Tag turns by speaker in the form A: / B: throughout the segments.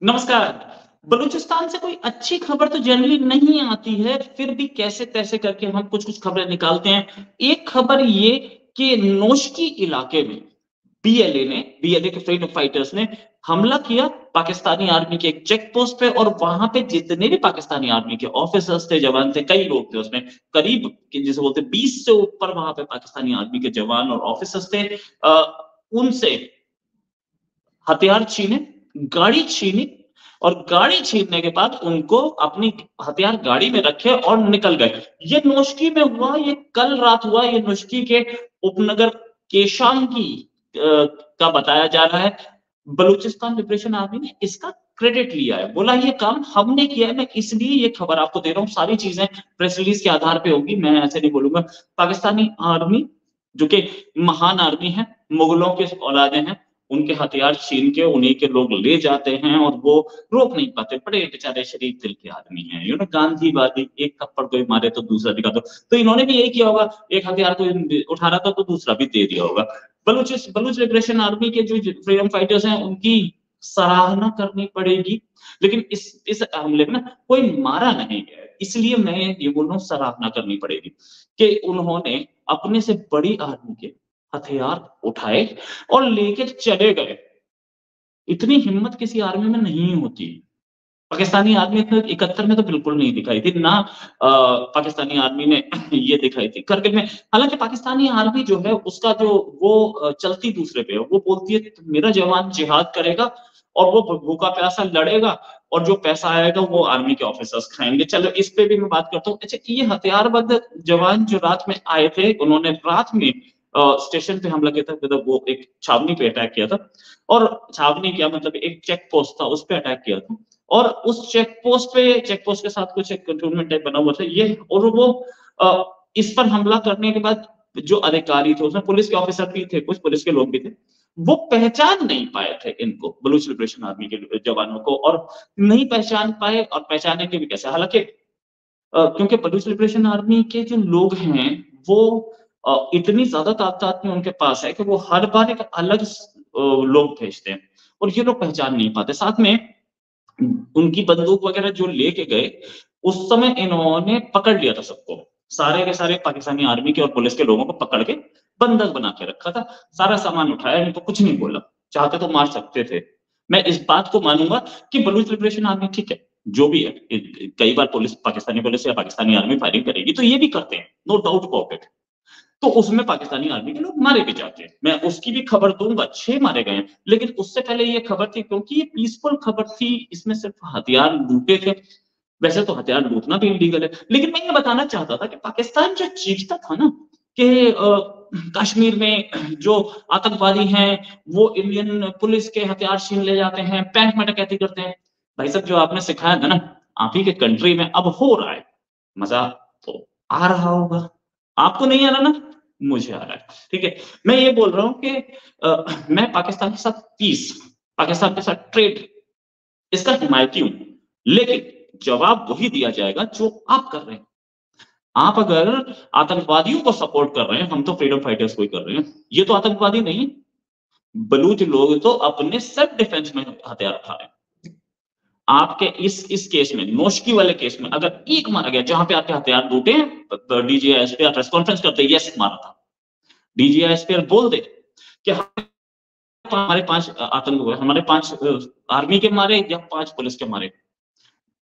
A: नमस्कार। बलूचिस्तान से कोई अच्छी खबर तो जनरली नहीं आती है, फिर भी कैसे-तैसे करके हम कुछ-कुछ खबरें निकालते हैं। एक खबर ये कि नोशकी इलाके में बीएलए के फ्रीडम फाइटर्स ने हमला किया पाकिस्तानी आर्मी के एक चेक पोस्ट पे और वहाँ पे जितने भी पाकिस्तानी आर्मी के ऑफिसर्स थे, जवान थे, कई लोग थे उसमें, करीब कि जिसे बोलते हैं 20 से ऊपर वहाँ पे पाकिस्तानी आर्मी के जवान और ऑफिसर्स थे। उनसे हथियार छीने, गाड़ी छीनी और गाड़ी छीनने के बाद उनको अपनी हथियार गाड़ी में रखे और निकल गए। ये नोशकी में हुआ, ये कल रात हुआ, ये नोशकी के उपनगर केशांगी का बताया जा रहा है। बलूचिस्तान लिबरेशन आर्मी ने इसका क्रेडिट लिया है, बोला ये काम हमने किया है। मैं इसलिए ये खबर आपको दे रहा हूँ, सारी चीजें प्रेस रिलीज के आधार पे होगी, मैं ऐसे नहीं बोलूंगा। पाकिस्तानी आर्मी जो कि महान आर्मी है, मुगलों के औलादे हैं, उनके हथियार छीन के उन्हीं के लोग ले जाते हैं और वो रोक नहीं पाते। बड़े बेचारे शरीफ दिल के आदमी हैं। गांधीवादी, एक थप्पड़ कोई मारे तो दूसरा दिखा दो। तो इन्होंने भी यही किया होगा, एक हथियार कोई उठा रहा था तो दूसरा भी दे दिया होगा। बलूच लिबरेशन आर्मी के जो फ्रीडम फाइटर्स हैं, उनकी सराहना करनी पड़ेगी। लेकिन इस हमले में ना कोई मारा नहीं गया है, इसलिए मैं ये बोल रहा हूँ सराहना करनी पड़ेगी कि उन्होंने अपने से बड़ी आर्मी के हथियार उठाए और लेके चले गए। इतनी हिम्मत किसी आर्मी में नहीं होती। पाकिस्तानी आर्मी तो 71 में तो बिल्कुल नहीं दिखाई थी, ना पाकिस्तानी आर्मी ने ये दिखाई थी। करगिल में हालाँकि पाकिस्तानी आर्मी जो है उसका जो वो चलती दूसरे पे है। वो बोलती है मेरा जवान जिहाद करेगा और वो भूखा प्यासा लड़ेगा और जो पैसा आएगा वो आर्मी के ऑफिसर्स खाएँगे। चलो इस पे भी मैं बात करता हूँ। अच्छा, ये हथियारबंद जवान जो रात में आए थे, उन्होंने रात में स्टेशन पे हमला किया था, मतलब वो एक छावनी पे अटैक किया था और छावनी क्या मतलब एक चेक पोस्ट था, उस पे अटैक किया था। और उस चेक पोस्ट के साथ कुछ एक कंटोनमेंट टाइप बना हुआ था ये, और वो इस पर हमला करने के बाद जो अधिकारी थे, उसमें पुलिस के ऑफिसर भी थे, कुछ पुलिस के लोग भी थे, वो पहचान नहीं पाए थे इनको, बलूच लिबरेशन आर्मी के जवानों को, और नहीं पहचान पाए और पहचानेंगे भी कैसे? हालाँकि क्योंकि बलूच लिबरेशन आर्मी के जो लोग हैं, वो इतनी ज़्यादा ताकत में उनके पास है कि वो हर बार एक अलग लोग भेजते हैं और ये लोग पहचान नहीं पाते। साथ में उनकी बंदूक वगैरह जो लेके गए, उस समय इन्होंने पकड़ लिया था सबको। सारे के सारे पाकिस्तानी आर्मी के और पुलिस के लोगों को पकड़ के बंधक बना के रखा था। सारा सामान उठाया, इनको कुछ नहीं बोला। चाहते तो मार सकते थे। मैं इस बात को मानूँगा कि बलूच लिबरेशन आर्मी ठीक है, जो भी है, कई बार पाकिस्तानी पुलिस या पाकिस्तानी आर्मी फायरिंग करेगी, तो ये भी करते हैं, नो डाउट अबाउट इट। तो उसमें पाकिस्तानी आर्मी के लोग मारे भी जाते हैं। मैं उसकी भी खबर दूँगा, 6 मारे गए हैं। लेकिन उससे पहले ये खबर थी, क्योंकि ये पीसफुल खबर थी, इसमें सिर्फ़ हथियार लूटे थे। वैसे तो हथियार लूटना भी इल्लीगल है। लेकिन मैं ये बताना चाहता था कि पाकिस्तान जो चीखता था ना कि कश्मीर में जो आतंकवादी हैं, वो इंडियन पुलिस के हथियार छीन ले जाते हैं, बैंक में डकैती करते हैं। भाई साहब, जो आपने सिखाया था ना, आप ही के कंट्री में अब हो रहा है। मज़ा तो आ रहा होगा। आपको नहीं आ रहा ना? मुझे आ रहा है। ठीक है? मैं ये बोल रहा हूँ कि मैं पाकिस्तान के साथ पीस, पाकिस्तान के साथ ट्रेड, इसका हिमायती हूँ। लेकिन जवाब वही दिया जाएगा जो आप कर रहे हैं। आप अगर आतंकवादियों को सपोर्ट कर रहे हैं, हम तो फ्रीडम फाइटर्स को ही कर रहे हैं। ये तो आतंकवादी नहीं है। बलूच लोग तो अपने सेल्फ डिफेंस में हथियार उठा रहे हैं। आपके इस केस में, नोशकी वाले केस में, अगर एक मारा गया जहां पे आपके हथियार लूटे हैं, डीजीआईएसपी प्रेस कॉन्फ्रेंस करते, यस मारा था। डीजीआईएसपी बोल दे कि हमारे 5 आतंक हुए, हमारे 5 आर्मी के मारे या 5 पुलिस के मारे।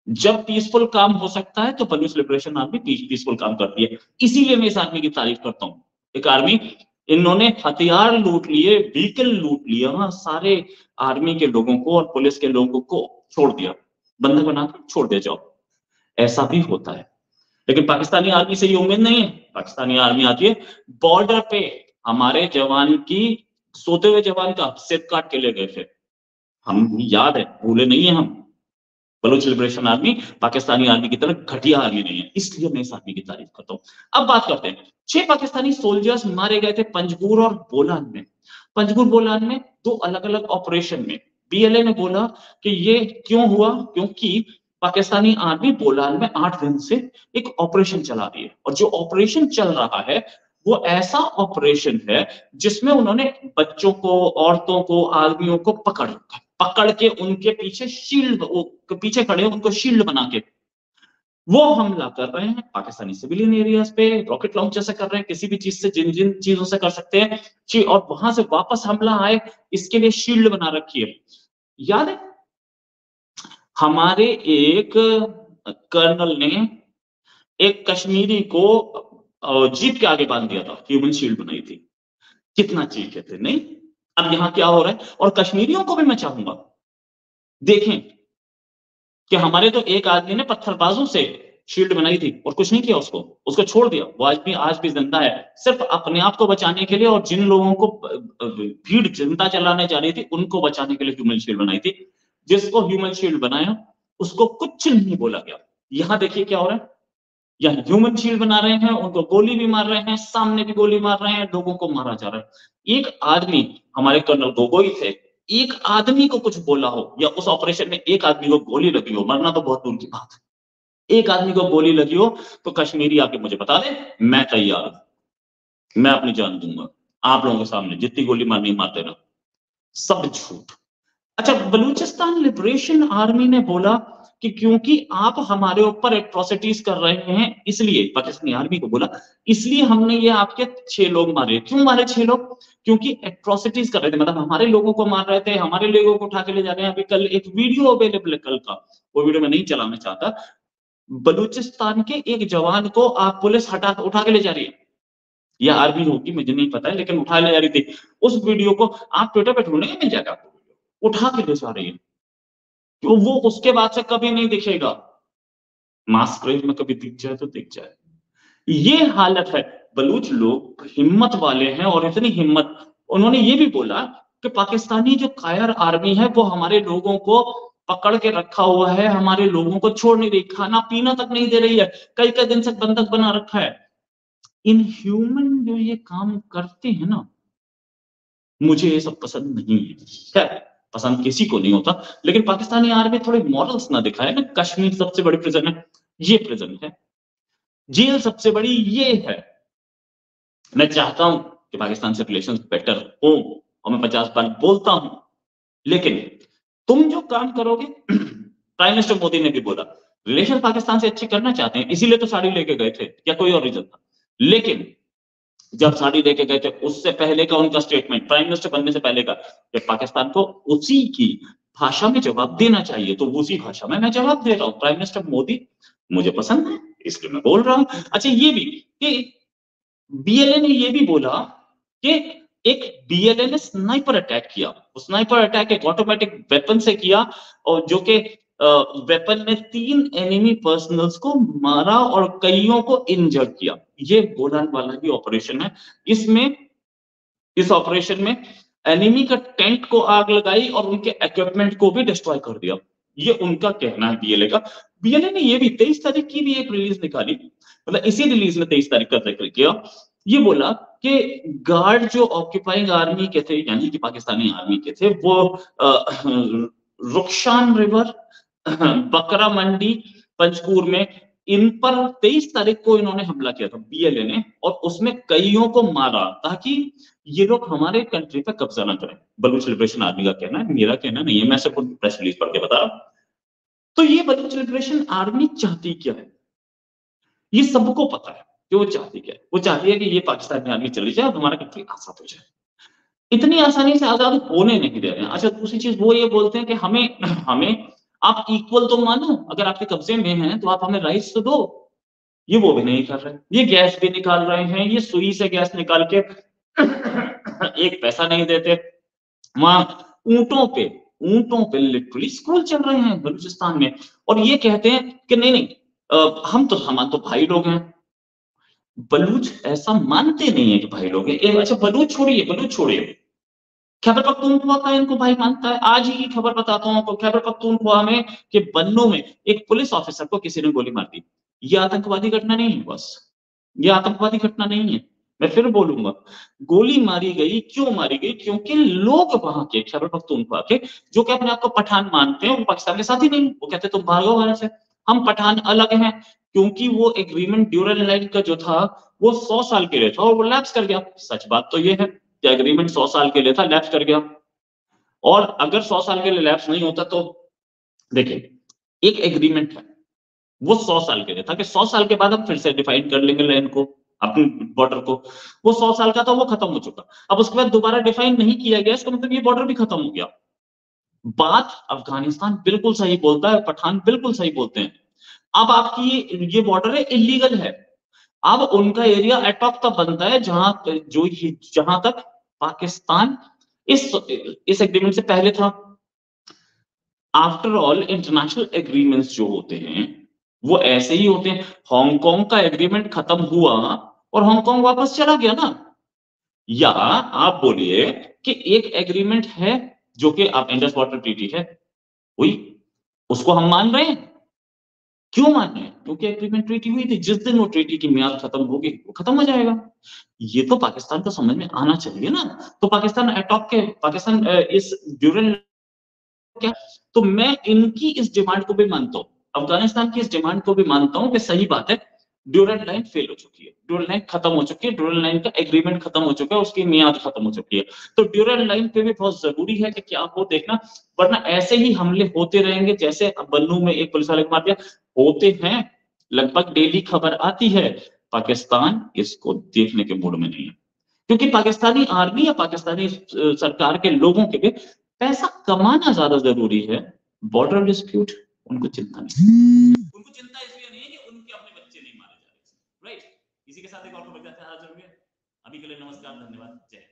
A: जब पीसफुल काम हो सकता है तो बलूच लिबरेशन आर्मी पीसफुल काम करती है। इसीलिए मैं इस आर्मी की तारीफ करता हूँ। एक आर्मी, इन्होंने हथियार लूट लिए, व्हीकल लूट लिया, हाँ, सारे आर्मी के लोगों को और पुलिस के लोगों को छोड़ दिया, बंधक बनाकर छोड़ दिया, जाओ। ऐसा भी होता है। लेकिन पाकिस्तानी आर्मी से ये उम्मीद नहीं है। पाकिस्तानी आर्मी आती है, बॉर्डर पे हमारे जवान की, सोते हुए जवान का सिर काट के ले गए थे। हम याद है, भूले नहीं है हम। Baloch liberation army Pakistani army की तरह घटिया आर्मी नहीं है, इसलिए मैं इस आर्मी की तारीफ करता हूँ। अब बात करते हैं, 6 पाकिस्तानी सोल्जर्स मारे गए थे पंजगुर और बोलान में। पंजगुर बोलान में 2 अलग-अलग ऑपरेशन में। बीएलए ने बोला कि ये क्यों हुआ, क्योंकि पाकिस्तानी आर्मी बोलान में 8 दिन से एक ऑपरेशन चला रही है, और जो ऑपरेशन चल रहा है वो ऐसा ऑपरेशन है जिसमें उन्होंने बच्चों को, औरतों को, आदमियों को पकड़ रखा है। पकड़ के उनके पीछे शील्ड, वो पीछे खड़े उनको शील्ड बना के वो हमला कर रहे हैं पाकिस्तानी सिविलियन एरियाज पे, रॉकेट लॉन्चर से कर रहे हैं, किसी भी चीज से जिन जिन चीजों से कर सकते हैं और वहां से वापस हमला आए इसके लिए शील्ड बना रखी है। याद है हमारे एक कर्नल ने एक कश्मीरी को जीप के आगे बांध दिया था, ह्यूमन शील्ड बनाई थी, कितना चीखे थे नहीं। अब यहां क्या हो रहा है, और कश्मीरियों को भी मैं चाहूंगा देखें कि हमारे तो एक आदमी ने पत्थरबाजों से शील्ड बनाई थी और कुछ नहीं किया, उसको छोड़ दिया, वो आज भी जिंदा है, सिर्फ अपने आप को बचाने के लिए, और जिन लोगों को भीड़ चिंता चलाने जा रही थी उनको बचाने के लिए ह्यूमन शील्ड बनाई थी। जिसको ह्यूमन शील्ड बनाया उसको कुछ नहीं बोला गया। यहां देखिए क्या हो रहा है, यहाँ ह्यूमन शील्ड बना रहे हैं, उनको गोली भी मार रहे हैं, सामने भी गोली मार रहे हैं, लोगों को मारा जा रहा है। एक आदमी, हमारे कर्नल गोगोई थे, एक आदमी को कुछ बोला हो या उस ऑपरेशन में एक आदमी को गोली लगी हो, मरना तो बहुत दूर की बात है, एक आदमी को गोली लगी हो तो कश्मीरी आके मुझे बता दे, मैं तैयार हूं, मैं अपनी जान दूंगा, आप लोगों के सामने जितनी गोली मारनी मार देना। सब झूठ। अच्छा, बलूचिस्तान लिबरेशन आर्मी ने बोला कि क्योंकि आप हमारे ऊपर एट्रोसिटीज कर रहे हैं, इसलिए पाकिस्तानी आर्मी को बोला, इसलिए हमने ये आपके 6 लोग मारे। क्यों मारे 6 लोग? क्योंकि एट्रोसिटीज कर रहे थे, मतलब हमारे लोगों को मार रहे थे, हमारे लोगों को उठा के ले जा रहे हैं। अभी कल एक वीडियो अवेलेबल है, कल का, वो वीडियो मैं नहीं चलाना चाहता। बलूचिस्तान के एक जवान को आप पुलिस उठा के ले जा रही है, या आर्मी होगी मुझे नहीं पता है, लेकिन उठा ले जा रही थी। उस वीडियो को आप ट्विटर पे ढूंढेंगे, मिल जाएगा आपको, उठा के ले जा रही है। तो वो उसके बाद से कभी नहीं दिखेगा, मास ग्रेव में कभी दिख जाए तो दिख जाए। ये हालत है। बलूच लोग हिम्मत वाले हैं, और इतनी हिम्मत, उन्होंने ये भी बोला कि पाकिस्तानी जो कायर आर्मी है वो हमारे लोगों को पकड़ के रखा हुआ है, हमारे लोगों को छोड़ नहीं रही, खाना पीना तक नहीं दे रही है, कई कई दिन से बंधक बना रखा है। इनह्यूमन जो ये काम करते हैं ना, मुझे ये सब पसंद नहीं है। खैर, पसंद किसी को नहीं होता, लेकिन पाकिस्तानी आर्मी थोड़े मॉरल्स ना दिखाए ना। कश्मीर सबसे बड़ी प्रिजन है, ये प्रिजन है, जेल सबसे बड़ी ये है। मैं चाहता हूं कि पाकिस्तान से रिलेशंस बेटर हो, और मैं 50 बार बोलता हूं, लेकिन तुम जो काम करोगे प्राइम मिनिस्टर मोदी ने भी बोला, रिलेशन पाकिस्तान से अच्छी करना चाहते हैं, इसीलिए तो साड़ी लेके गए थे, या कोई और रीजन था। लेकिन जब साड़ी लेके गए थे उससे पहले का उनका स्टेटमेंट, प्राइम मिनिस्टर बनने से पहले का, कि पाकिस्तान को उसी की भाषा में जवाब देना चाहिए, तो उसी भाषा में मैं जवाब दे रहा हूं। प्राइम मिनिस्टर मोदी मुझे पसंद है, इसलिए मैं बोल रहा हूं। अच्छा, ये भी कि बीएलए ने ये भी बोला कि एक बीएलए ने स्नाइपर अटैक किया, स्नाइपर अटैक एक ऑटोमेटिक वेपन से किया, और जो कि वेपन ने 3 एनिमी पर्सनल्स को मारा और कईयों को इंजर किया। ये गोलान वाला भी ऑपरेशन है। इसमें, इस ऑपरेशन में एनिमी का टेंट को आग लगाई और उनके इक्विपमेंट को भी डिस्ट्रॉय कर दिया। ये उनका कहना है बीएलए का। बीएलए ने ये भी 23 तारीख की भी एक रिलीज निकाली, मतलब इसी रिलीज में 23 तारीख का जिक्र किया। ये बोला कि गार्ड जो ऑक्यूपाइंग आर्मी के थे, यानी कि पाकिस्तानी आर्मी के थे, वो रुखशान रिवर, बकरा मंडी, पंचकूर में, इन पर 23 तारीख को इन्होंने हमला किया था बीएलए ने, और उसमें कईयों को मारा, ताकि ये लोग हमारे कंट्री पे कब्जा ना करें। बलूच लिबरेशन आर्मी का कहना है, मेरा कहना नहीं है, मैं सिर्फ प्रेस रिलीज पढ़ के बता रहा हूं। तो ये बलूच लिबरेशन आर्मी चाहती क्या है, ये सबको पता है कि वो चाहती क्या है। वो चाहती है कि ये पाकिस्तानी आर्मी चली जाए और हमारा कंट्री आजाद हो जाए। इतनी आसानी से आजाद होने नहीं दे रहे हैं। अच्छा, दूसरी चीज वो ये बोलते हैं कि हमें हमें आप इक्वल तो मानो, अगर आपके कब्जे में हैं तो आप हमें राइट्स तो दो। ये वो भी नहीं कर रहे। ये गैस भी निकाल रहे हैं, ये सुई से गैस निकाल के एक पैसा नहीं देते। वहां ऊंटों पे लिटरली स्कूल चल रहे हैं बलूचिस्तान में, और ये कहते हैं कि नहीं नहीं, हम तो भाई लोग हैं। बलूच ऐसा मानते नहीं है कि भाई लोग हैं। अच्छा, बलूच छोड़िए, खैबर पख्तूनख्वा का इनको भाई मानता है। आज ही की खबर बताता हूं आपको, खैबर पख्तूनख्वा में कि बन्नू में एक पुलिस ऑफिसर को किसी ने गोली मार दी। ये आतंकवादी घटना नहीं है, बस ये आतंकवादी घटना नहीं है। मैं फिर बोलूंगा, गोली मारी गई, क्यों मारी गई? क्योंकि लोग वहां के, खैबर पख्तूनख्वा के, जो कि अपने आप को पठान मानते हैं, वो पाकिस्तान के साथ ही नहीं, वो कहते तुम भागो वहां से, हम पठान अलग हैं। क्योंकि वो एग्रीमेंट ड्यूरल लाइन का जो था वो 100 साल के लिए था, और वो लैप्स कर गया। सच बात तो ये है कि एग्रीमेंट 100 साल के लिए था, लैप्स कर गया। और अगर 100 साल के लिए लैप्स नहीं होता तो देखिए, एक एग्रीमेंट है, वो 100 साल के लिए था कि 100 साल के बाद हम फिर से डिफाइन कर लेंगे लैंड को, अपनी बॉर्डर को। वो 100 साल का था, वो खत्म हो चुका। अब उसके बाद दोबारा डिफाइन नहीं किया गया, इसका मतलब ये बॉर्डर भी खत्म हो गया। बात अफगानिस्तान बिल्कुल सही बोलता है, पठान बिल्कुल सही बोलते हैं। अब आपकी ये बॉर्डर है, इल्लीगल है। अब उनका एरिया एटॉक तब बनता है जहां तक पाकिस्तान इस एग्रीमेंट से पहले था। आफ्टर ऑल इंटरनेशनल एग्रीमेंट्स जो होते हैं वो ऐसे ही होते हैं। हांगकांग का एग्रीमेंट खत्म हुआ और हांगकांग वापस चला गया ना। या आप बोलिए कि एक एग्रीमेंट है जो कि आप इंडस वाटर ट्रीटी है, हुई, उसको हम मान रहे हैं। क्यों मान रहे हैं? क्योंकि एग्रीमेंट ट्रीटी हुई थी, जिस दिन वो ट्रीटी की मियाद खत्म होगी वो खत्म हो जाएगा। ये तो पाकिस्तान को समझ में आना चाहिए ना। तो पाकिस्तान इस ड्यूरल क्या, तो मैं इनकी इस डिमांड को भी मानता हूं, अफगानिस्तान की इस डिमांड को भी मानता हूं कि सही बात है, ड्यूरल लाइन फेल हो चुकी है, ड्यूरल लाइन खत्म हो चुकी है, ड्यूरल लाइन का एग्रीमेंट खत्म हो चुका है, उसकी मियाद खत्म हो चुकी है। तो ड्यूरल लाइन पे भी बहुत जरूरी है कि क्या हो देखना, वरना ऐसे ही हमले होते रहेंगे। जैसे बन्नू में एक पुलिस वाले को मार दिया, होते हैं, लगभग डेली खबर आती है। पाकिस्तान इसको देखने के मूड में नहीं है, क्योंकि पाकिस्तानी आर्मी या पाकिस्तानी सरकार के लोगों के लिए पैसा कमाना ज्यादा जरूरी है। बॉर्डर डिस्प्यूट उनको चिंता नहीं, उनको चिंता इसलिए नहीं है कि उनके अपने बच्चे नहीं मारे जा रहे, राइट। इसी के साथ एक और खबर हाजिर हुए, अभी के लिए नमस्कार, धन्यवाद, जय।